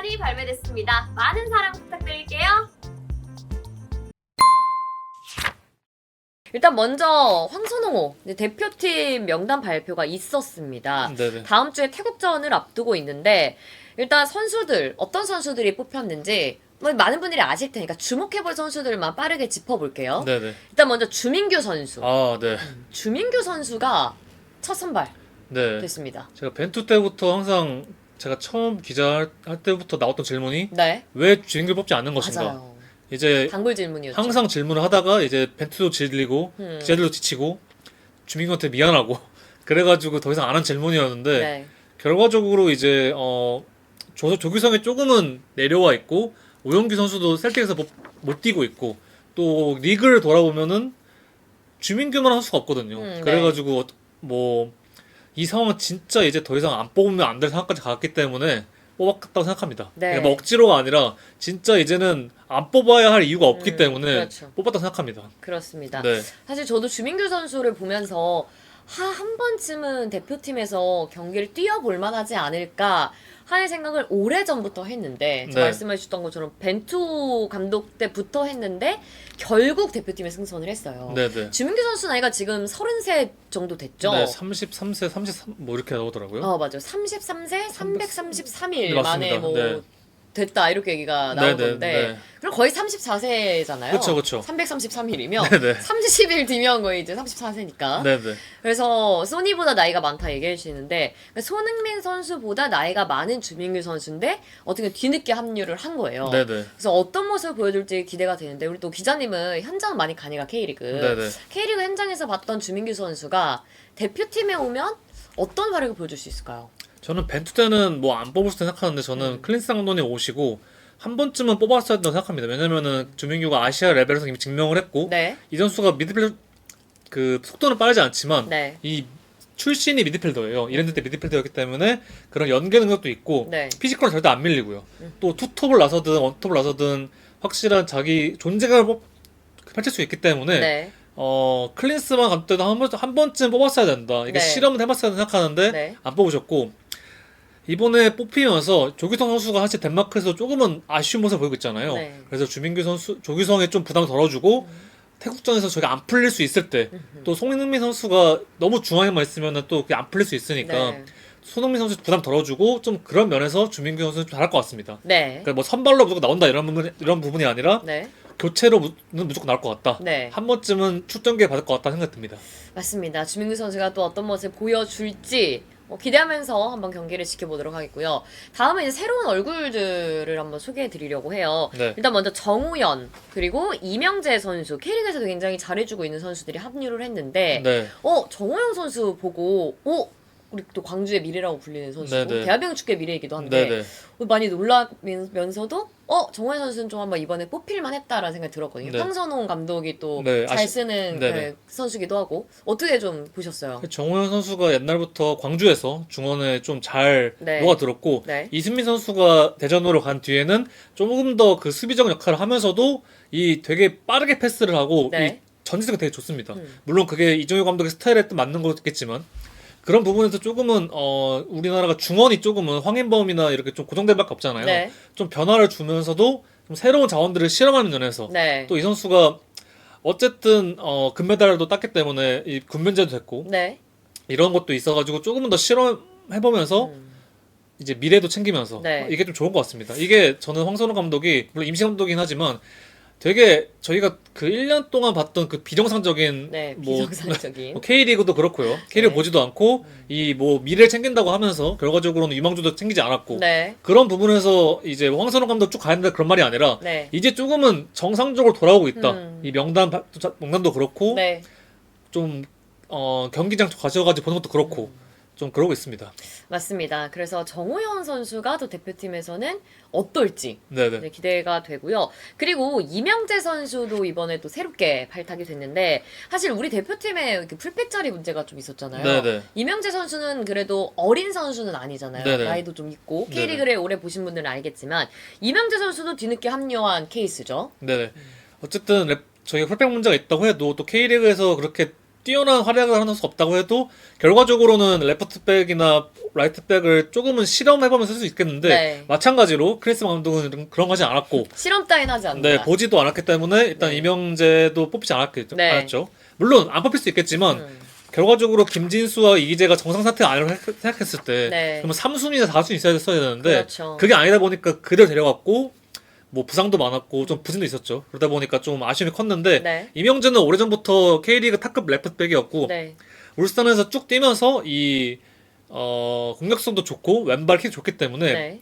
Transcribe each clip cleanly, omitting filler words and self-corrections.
명단이 발매됐습니다. 많은 사랑 부탁드릴게요. 일단 먼저 황선홍호 대표팀 명단 발표가 있었습니다. 네네. 다음 주에 태국전을 앞두고 있는데 일단 선수들 어떤 선수들이 뽑혔는지 뭐 많은 분들이 아실 테니까 주목해볼 선수들만 빠르게 짚어볼게요. 네네. 일단 먼저 주민규 선수. 아, 네. 주민규 선수가 첫 선발 네. 됐습니다. 제가 벤투 때부터 항상 제가 처음 기자할 때부터 나왔던 질문이 네, 왜 주인공 뽑지 않는 것인가. 맞아요. 이제 단골 질문이었죠. 항상 질문을 하다가 이제 벤투도 질리고 기자들도 지치고 주민규한테 미안하고 그래가지고 더 이상 안 한 질문이었는데 네. 결과적으로 이제 조규성이 조금은 내려와 있고 오영규 선수도 셀틱에서 못 뛰고 있고 또 리그를 돌아보면은 주민규만 할 수가 없거든요. 네. 그래가지고 뭐 이 상황은 진짜 이제 더 이상 안 뽑으면 안 될 상황까지 갔기 때문에 뽑았다고 생각합니다. 네. 그러니까 뭐 억지로가 아니라 진짜 이제는 안 뽑아야 할 이유가 없기 때문에 그렇죠. 뽑았다고 생각합니다. 그렇습니다. 네. 사실 저도 주민규 선수를 보면서 한 번쯤은 대표팀에서 경기를 뛰어볼 만하지 않을까 하는 생각을 오래전부터 했는데 네. 말씀해 주셨던 것처럼 벤투 감독 때부터 했는데 결국 대표팀에 승선을 했어요. 네네. 주민규 선수 나이가 지금 33 정도 됐죠? 네, 33세, 33, 뭐 이렇게 나오더라고요. 맞아요. 33세 333일 네, 만에 맞습니다. 뭐 네. 됐다 이렇게 얘기가 네네, 나오던데 네. 그럼 거의 34세잖아요. 그쵸. 333일이면 네네. 30일 뒤면 거의 이제 34세니까. 네네. 그래서 소니보다 나이가 많다 얘기해 주시는데 손흥민 선수보다 나이가 많은 주민규 선수인데 어떻게 뒤늦게 합류를 한 거예요. 네네. 그래서 어떤 모습을 보여줄지 기대가 되는데 우리 또 기자님은 현장 많이 가니까 K리그. 네네. K리그 현장에서 봤던 주민규 선수가 대표팀에 오면 어떤 활약을 보여줄 수 있을까요? 저는 벤투 때는 뭐 안 뽑을 수 생각하는데 저는 클린스 감독님 오시고 한 번쯤은 뽑았어야 된다고 생각합니다. 왜냐면은 주민규가 아시아 레벨에서 이미 증명을 했고 네. 이 선수가 미드필더 그 속도는 빠르지 않지만 네. 이 출신이 미드필더예요. 이랜드 때 미드필더였기 때문에 그런 연계 능력도 있고 네. 피지컬은 절대 안 밀리고요. 또 투톱을 나서든 원톱을 나서든 확실한 자기 존재감을 펼칠 수 있기 때문에 네. 클린스만 감독 때도 한 번쯤 뽑았어야 된다. 이게 네. 실험을 해봤어야 생각하는데 네. 안 뽑으셨고 이번에 뽑히면서 조규성 선수가 사실 덴마크에서 조금은 아쉬운 모습을 보이고 있잖아요. 네. 그래서 주민규 선수, 조규성에 좀 부담을 덜어주고 태국전에서 저게 안 풀릴 수 있을 때 또 손흥민 선수가 너무 중앙에만 있으면 또 그게 안 풀릴 수 있으니까 네. 손흥민 선수 부담 덜어주고 좀 그런 면에서 주민규 선수는 좀 잘할 것 같습니다. 네. 그러니까 뭐 선발로 무조건 나온다 이런 부분이 아니라 네. 교체로는 무조건 나올 것 같다. 네. 한 번쯤은 출전기회 받을 것 같다 생각 듭니다. 맞습니다. 주민규 선수가 또 어떤 모습을 보여줄지 기대하면서 한번 경기를 지켜보도록 하겠고요. 다음은 이제 새로운 얼굴들을 한번 소개해 드리려고 해요. 네. 일단 먼저 정우현 그리고 이명재 선수 K리그에서도 굉장히 잘해주고 있는 선수들이 합류를 했는데 네. 정우영 선수 보고 우리 또 광주의 미래라고 불리는 선수고 네네. 대한민국 축구의 미래이기도 한데 네네. 많이 놀라면서도 정우현 선수는 좀 한번 이번에 뽑힐만 했다라는 생각이 들었거든요. 네. 황선홍 감독이 또 네, 잘 쓰는 네네. 선수기도 하고 어떻게 좀 보셨어요? 정우현 선수가 옛날부터 광주에서 중원에 좀 잘 네. 녹아들었고 네. 이승민 선수가 대전으로 간 뒤에는 조금 더 그 수비적 역할을 하면서도 이 되게 빠르게 패스를 하고 네. 이 전지성이 되게 좋습니다. 물론 그게 이종효 감독의 스타일에 또 맞는 거겠지만 그런 부분에서 조금은 우리나라가 중원이 조금은 황인범이나 이렇게 좀 고정될 밖에 없잖아요. 네. 좀 변화를 주면서도 좀 새로운 자원들을 실험하는 면에서 네. 또 이 선수가 어쨌든 금메달도 땄기 때문에 이 군면제도 됐고 네. 이런 것도 있어가지고 조금은 더 실험해보면서 이제 미래도 챙기면서 네. 이게 좀 좋은 것 같습니다. 이게 저는 황선홍 감독이 물론 임시 감독이긴 하지만 되게 저희가 그 1년 동안 봤던 그 비정상적인 네. 뭐 비정상적인. K리그도 그렇고요. K리그 네. 보지도 않고 이 뭐 미래를 챙긴다고 하면서 결과적으로는 유망주도 챙기지 않았고 네. 그런 부분에서 이제 황선홍 감독 쭉 가야 된다 그런 말이 아니라 네. 이제 조금은 정상적으로 돌아오고 있다. 이 명단도 그렇고 네. 좀 경기장 가져가지고 보는 것도 그렇고 좀 그러고 있습니다. 맞습니다. 그래서 정우현 선수가 또 대표팀에서는 어떨지 네네. 네, 기대가 되고요. 그리고 이명재 선수도 이번에 또 새롭게 발탁이 됐는데 사실 우리 대표팀에 이렇게 풀백 자리 문제가 좀 있었잖아요. 네네. 이명재 선수는 그래도 어린 선수는 아니잖아요. 네네. 나이도 좀 있고 네네. K리그를 오래 보신 분들은 알겠지만 이명재 선수도 뒤늦게 합류한 케이스죠. 네네. 어쨌든 저희가 풀백 문제가 있다고 해도 또 K리그에서 그렇게 뛰어난 활약을 하는 선수 없다고 해도 결과적으로는 레프트백이나 라이트백을 조금은 실험해보면서 쓸 수 있겠는데 네. 마찬가지로 크리스 감독은 그런 거 하지 않았고 실험 따윈 하지 않는다. 네, 보지도 않았기 때문에 일단 네. 이명재도 뽑지 않았겠죠. 네. 않았죠. 물론 안 뽑힐 수 있겠지만 결과적으로 김진수와 이기재가 정상 상태 아니라고 생각했을 때 네. 그러면 3순위나 4순위 있어야 되는데 그렇죠. 그게 아니다 보니까 그대로 데려갔고 뭐 부상도 많았고 좀 부진도 있었죠. 그러다 보니까 좀 아쉬움이 컸는데 네. 이명재는 오래전부터 K리그 탑급 레프트백이었고 네. 울산에서 쭉 뛰면서 이 공격성도 좋고 왼발 킥 좋기 때문에 네.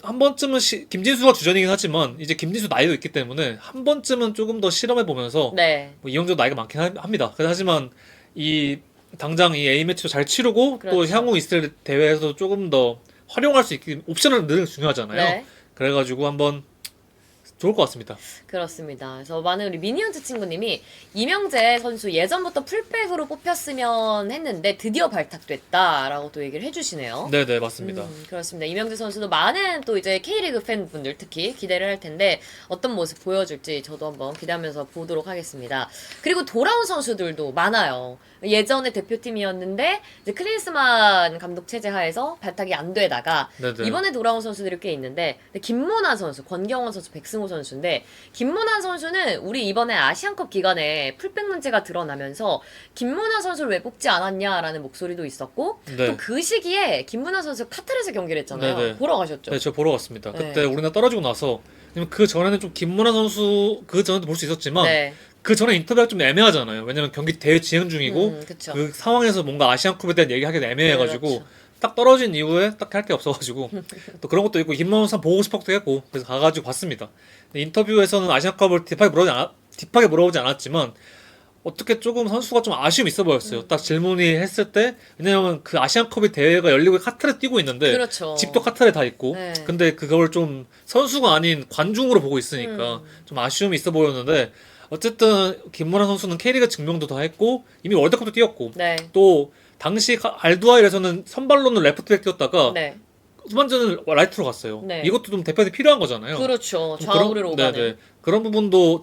한 번쯤은 김진수가 주전이긴 하지만 이제 김진수 나이도 있기 때문에 한 번쯤은 조금 더 실험해 보면서 네. 뭐 이영재도 나이가 많긴 합니다. 하지만 이 당장 이 A 매치도 잘 치르고 또 그렇죠. 향후 있을 대회에서 조금 더 활용할 수 있게 옵션을 넣는 게 중요하잖아요. 네. 그래가지고 한번 좋을 것 같습니다. 그렇습니다. 그래서 많은 우리 미니언즈 친구님이 이명재 선수 예전부터 풀백으로 뽑혔으면 했는데 드디어 발탁됐다라고 또 얘기를 해주시네요. 네네 맞습니다. 그렇습니다. 이명재 선수도 많은 또 이제 K리그 팬분들 특히 기대를 할 텐데 어떤 모습 보여줄지 저도 한번 기대하면서 보도록 하겠습니다. 그리고 돌아온 선수들도 많아요. 예전에 대표팀이었는데 이제 클린스만 감독 체제 하에서 발탁이 안 되다가 네네. 이번에 돌아온 선수들이 꽤 있는데 김문환 선수, 권경원 선수, 백승호 선수인데 김문환 선수는 우리 이번에 아시안컵 기간에 풀백 문제가 드러나면서 김문환 선수를 왜 뽑지 않았냐라는 목소리도 있었고 네. 또 그 시기에 김문환 선수 카타르에서 경기를 했잖아요. 네네. 보러 가셨죠? 네, 저 보러 갔습니다. 네. 그때 우리나라 떨어지고 나서 그 전에는 좀 김문환 선수 그 전에도 볼 수 있었지만 네. 그 전에 인터뷰가 좀 애매하잖아요. 왜냐면 경기 대회 진행 중이고 그쵸. 그 상황에서 뭔가 아시안컵에 대한 얘기하기도 애매해가지고 그렇죠. 딱 떨어진 이후에 딱 할 게 없어가지고 또 그런 것도 있고 김문환 선수 보고 싶었기도 했고 그래서 가가지고 봤습니다. 근데 인터뷰에서는 아시안컵을 딥하게 물어보지 않았지만 어떻게 조금 선수가 좀 아쉬움이 있어 보였어요. 딱 질문이 했을 때 왜냐면 그 아시안컵의 대회가 열리고 카타르에 뛰고 있는데 그렇죠. 집도 카타르에 다 있고 네. 근데 그걸 좀 선수가 아닌 관중으로 보고 있으니까 좀 아쉬움이 있어 보였는데 어쨌든 김문환 선수는 K리그 증명도 다 했고 이미 월드컵도 뛰었고 네. 또 당시 알두아일에서는 선발로는 레프트백 뛰었다가 네. 후반전은 라이트로 갔어요. 네. 이것도 좀 대표에 필요한 거잖아요. 그렇죠. 좀 좌우를 오가는. 네네. 그런 부분도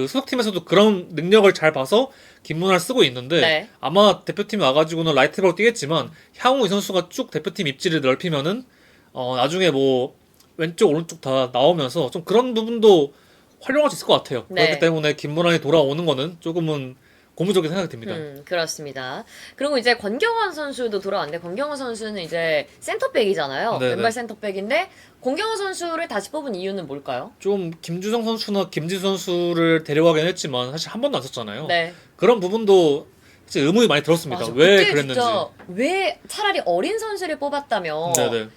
소속팀에서도 그런 능력을 잘 봐서 김문환을 쓰고 있는데 네. 아마 대표팀에 와가지고는 라이트백으로 뛰겠지만 향후 이 선수가 쭉 대표팀 입지를 넓히면은 나중에 뭐 왼쪽 오른쪽 다 나오면서 좀 그런 부분도 활용할 수 있을 것 같아요. 네. 그렇기 때문에 김문환이 돌아오는 거는 조금은 고무적인 생각이 듭니다. 그렇습니다. 그리고 이제 권경원 선수도 돌아왔는데 권경원 선수는 이제 센터백이잖아요. 네네. 왼발 센터백인데 권경원 선수를 다시 뽑은 이유는 뭘까요? 좀 김주성 선수나 김지수 선수를 데려가긴 했지만 사실 한 번도 안 썼잖아요. 네. 그런 부분도 사실 의문이 많이 들었습니다. 맞아. 왜 그때 그랬는지. 진짜 왜 차라리 어린 선수를 뽑았다면 네네.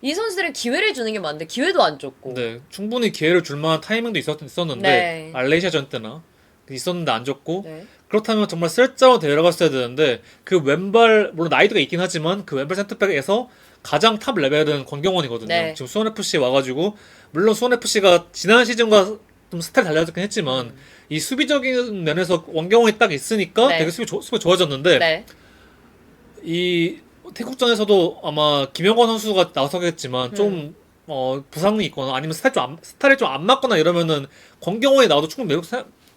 이 선수들은 기회를 주는 게 맞는데 기회도 안 줬고. 네, 충분히 기회를 줄 만한 타이밍도 있었는데 네. 말레이시아전 때나 있었는데 안 줬고 네. 그렇다면 정말 쓸자로 데려갔어야 되는데 그 왼발 물론 나이도가 있긴 하지만 그 왼발 센터백에서 가장 탑 레벨은 권경원이거든요. 네. 지금 수원FC 와가지고 물론 수원FC가 지난 시즌과 좀 스타일 달라졌긴 했지만 이 수비적인 면에서 원경원이 딱 있으니까 네. 되게 수비 좋아졌는데 네. 이 태국전에서도 아마 김영권 선수가 나서겠지만 좀 부상이 있거나 아니면 스타일이 좀 안 맞거나 이러면은 권경원이 나와도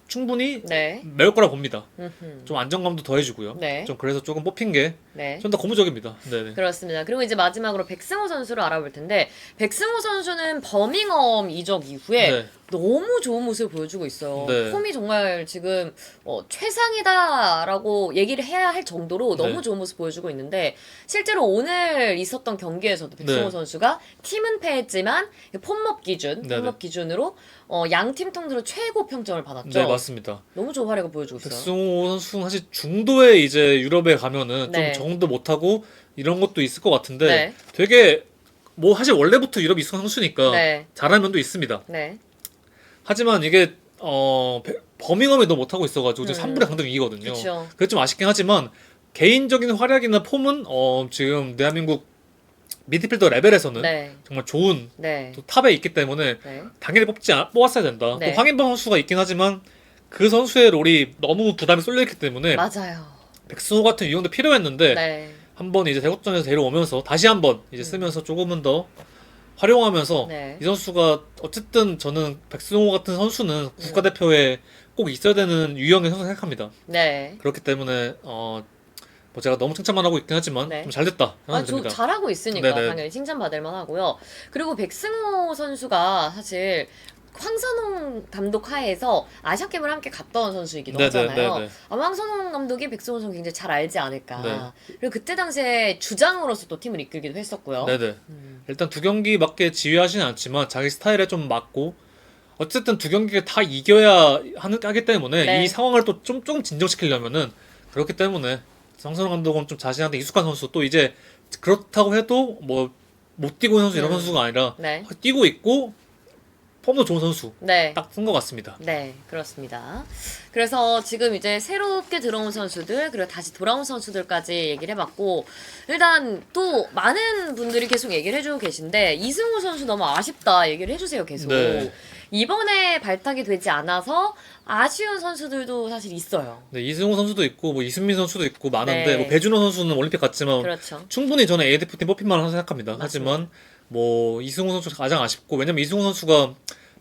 충분히 네. 매울 거라 봅니다. 음흠. 좀 안정감도 더해주고요. 네. 좀 그래서 조금 뽑힌 게 네. 좀 더 고무적입니다. 네네. 그렇습니다. 그리고 이제 마지막으로 백승호 선수를 알아볼 텐데 백승호 선수는 버밍엄 이적 이후에 네. 너무 좋은 모습을 보여주고 있어요. 네. 폼이 정말 지금 최상이다라고 얘기를 해야 할 정도로 너무 네. 좋은 모습 보여주고 있는데 실제로 오늘 있었던 경기에서도 백승호 네. 선수가 팀은 패했지만 폼업 네네. 기준으로 양팀 통틀어 최고 평점을 받았죠. 네 맞습니다. 너무 좋은 활약을 보여주고 있어요. 백승호 선수 사실 중도에 이제 유럽에 가면은 네. 좀 적응도 못하고 이런 것도 있을 것 같은데 네. 되게 뭐 사실 원래부터 유럽 익숙한 선수니까 네. 잘하는 면도 있습니다. 네. 하지만 이게 버밍엄이 너무 못하고 있어가지고 지금 3분의 강등 위기거든요. 그쵸. 그게 좀 아쉽긴 하지만 개인적인 활약이나 폼은 지금 대한민국 미드필더 레벨에서는 네. 정말 좋은 네. 또 탑에 있기 때문에 네. 당연히 뽑았어야 된다. 네. 또 황인범 선수가 있긴 하지만 그 선수의 롤이 너무 부담이 쏠려있기 때문에 맞아요. 백승호 같은 유형도 필요했는데 네. 한번 이제 대국전에서 데려오면서 다시 한번 이제 쓰면서 조금은 더 활용하면서 네. 이 선수가 어쨌든 저는 백승호 같은 선수는 국가대표에 꼭 있어야 되는 유형의 선수 생각합니다. 네. 그렇기 때문에 뭐 제가 너무 칭찬만 하고 있긴 하지만 네. 좀 잘됐다 생각이 듭니다. 잘하고 있으니까 네네. 당연히 칭찬받을 만하고요. 그리고 백승호 선수가 사실 황선홍 감독 하에서 아시안게임을 함께 갔던 선수이기도 하잖아요. 네네네네. 아마 황선홍 감독이 백승호 선수 굉장히 잘 알지 않을까. 네. 그리고 그때 당시에 주장으로서 또 팀을 이끌기도 했었고요. 네네. 음. 일단 두 경기밖에 지휘하지는 않지만 자기 스타일에 좀 맞고 어쨌든 두 경기를 다 이겨야 하기 때문에 네. 이 상황을 또 좀 진정시키려면은 그렇기 때문에 황선홍 감독은 좀 자신한테 익숙한 선수 또 이제 그렇다고 해도 뭐 못 뛰고 있는 선수 이런 선수가 아니라 네. 뛰고 있고 폼도 좋은 선수 네. 딱 쓴 것 같습니다. 네, 그렇습니다. 그래서 지금 이제 새롭게 들어온 선수들, 그리고 다시 돌아온 선수들까지 얘기를 해봤고, 일단 또 많은 분들이 계속 얘기를 해주고 계신데, 이승우 선수 너무 아쉽다 얘기를 해주세요, 계속. 네. 이번에 발탁이 되지 않아서 아쉬운 선수들도 사실 있어요. 네, 이승우 선수도 있고 뭐 이순민 선수도 있고 많은데 네. 뭐 배준호 선수는 올림픽 갔지만 그렇죠. 충분히 저는 A 대표팀 뽑힐 만하다고 생각합니다. 맞습니다. 하지만 뭐 이승우 선수가 가장 아쉽고 왜냐면 이승우 선수가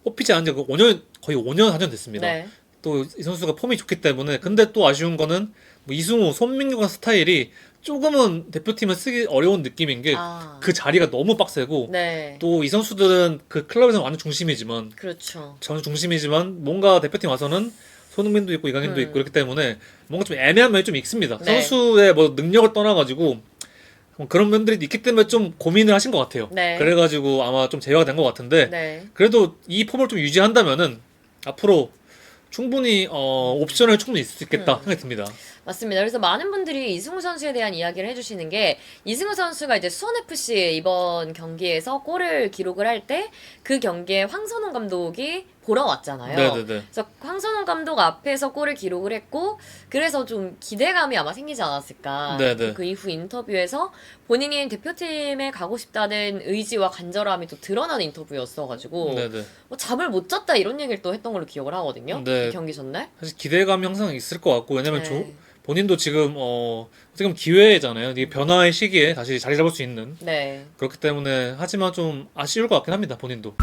뽑히지 않은 지가 5년 거의 5년 4년 됐습니다. 네. 또 이 선수가 폼이 좋기 때문에 근데 또 아쉬운 거는 뭐 이승우, 손민규가 스타일이 조금은 대표팀에 쓰기 어려운 느낌인 게 그 아, 자리가 너무 빡세고 네. 또 이 선수들은 그 클럽에서 완전 중심이지만 그렇죠. 전 중심이지만 뭔가 대표팀 와서는 손흥민도 있고 이강인도 있고 그렇기 때문에 뭔가 좀 애매한 면이 좀 있습니다. 네. 선수의 뭐 능력을 떠나가지고 뭐 그런 면들이 있기 때문에 좀 고민을 하신 것 같아요. 네. 그래가지고 아마 좀 제외가 된 것 같은데 네. 그래도 이 폼을 좀 유지한다면은 앞으로 충분히 옵션을 충분히 있을 수 있겠다 생각이 듭니다. 맞습니다. 그래서 많은 분들이 이승우 선수에 대한 이야기를 해주시는 게 이승우 선수가 이제 수원FC 이번 경기에서 골을 기록을 할 때 그 경기에 황선홍 감독이 보러 왔잖아요. 네네네. 그래서 황선홍 감독 앞에서 골을 기록을 했고 그래서 좀 기대감이 아마 생기지 않았을까. 네네. 그 이후 인터뷰에서 본인이 대표팀에 가고 싶다는 의지와 간절함이 또 드러나는 인터뷰였어가지고 네네. 뭐 잠을 못 잤다 이런 얘기를 또 했던 걸로 기억을 하거든요. 네. 그 경기 전날. 사실 기대감이 항상 있을 것 같고 왜냐면 네. 본인도 지금 어떻게 보면 기회잖아요. 이게 변화의 시기에 다시 자리 잡을 수 있는 네. 그렇기 때문에 하지만 좀 아쉬울 것 같긴 합니다. 본인도.